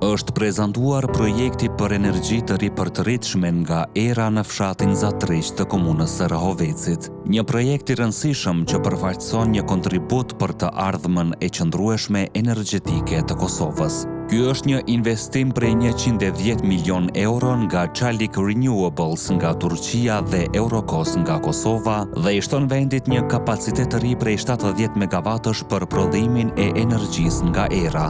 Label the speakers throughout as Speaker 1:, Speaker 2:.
Speaker 1: është prezantuar projekti për energji të ripërtëritshme nga ERA në fshatin Zatriq të komunës së Rahovecit. Një projekt i rëndësishëm që përfaqëson një kontribut për të ardhmën e qëndrueshme energjetike të Kosovës. Ky është një investim prej 110 milion euro nga Çalik Renewables nga Turqia dhe Eurocos nga Kosova dhe i shton vendit një kapacitet të ri prej 70 megawatësh për prodhimin e energjisë nga ERA.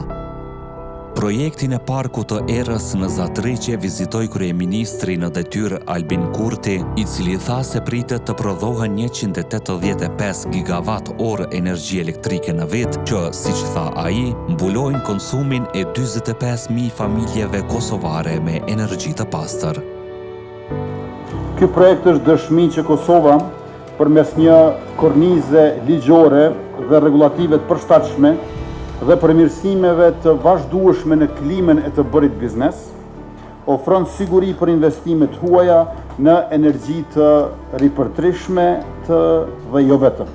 Speaker 1: Projektin e parkut të ERA-s në Zatriq e vizitoi kryeministri në detyrë Albin Kurti, i cili tha se pritet të prodhohen 185 gigawatt orë energji elektrike në vit, që, siç tha ai, mbulojnë konsumin e 45.000 familjeve kosovare me energji të pastër.
Speaker 2: Ky projekt është dëshmi që Kosova, përmes një kornize ligjore dhe regulative të përshtatshme dhe përmirësimeve të vazhdueshme në klimën e të bërit biznes, ofron siguri për investimet huaja në energji të ripërtëritshme dhe jo vetëm.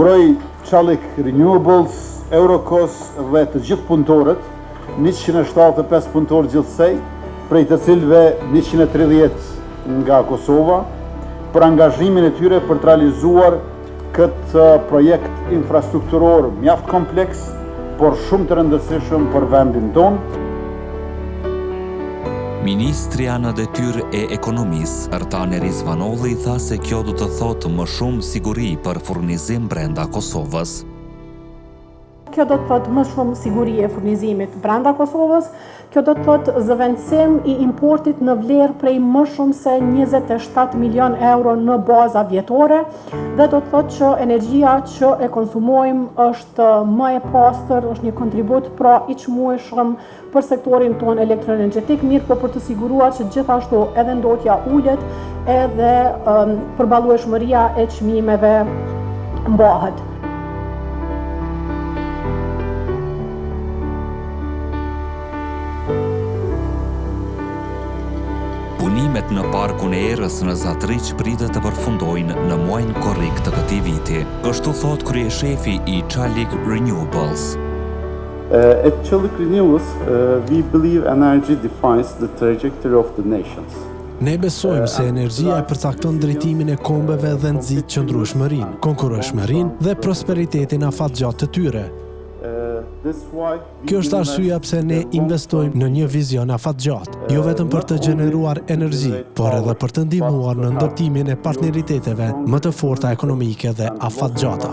Speaker 2: Uroj Çalik Renewables, Eurocos dhe të gjithë punëtorët, 175 punëtorë gjithsej, prej të cilëve 130 nga Kosova, për angazhimin e tyre për të realizuar këtë projekt infrastrukturor mjaft kompleks, por shumë të rëndësishëm për vendin tonë.
Speaker 1: Ministria në detyrë e ekonomisë, Ertane Rizvanolli, tha se kjo do të thotë më shumë siguri për furnizim brenda Kosovës.
Speaker 3: Kjo do të thotë më shumë siguri e furnizimit brenda Kosovës, kjo do të thotë zëvendësim i importit në vlerë prej më shumë se 27 milion euro në baza vjetore, dhe do të thotë që energjia që e konsumojmë është më e pastër, është një kontribut pra i çmueshëm për sektorin tonë elektroenergjetik, mirë po për të siguruar që gjithashtu edhe ndotja ullet edhe përballueshmëria e çmimeve mbahet.
Speaker 1: Punimet në parkun e ERA-s në Zatriq pritet të përfundojnë në muajin korrik të këtij viti. Kështu thot kryeshefi i Çalik Renewables.
Speaker 4: At Çalik Renewables, we believe energy defines the trajectory of the nations.
Speaker 5: Ne besojmë se energjia e përcakton drejtimin e kombeve dhe nxit qëndrueshmërinë, konkurrueshmërinë dhe prosperitetin afatgjatë të tyre. Kjo është arsyeja pse ne investojmë në një vizion afatgjatë, jo vetëm për të gjeneruar energji, por edhe për të ndihmuar në ndërtimin e partneriteteve më të forta ekonomike dhe afatgjata.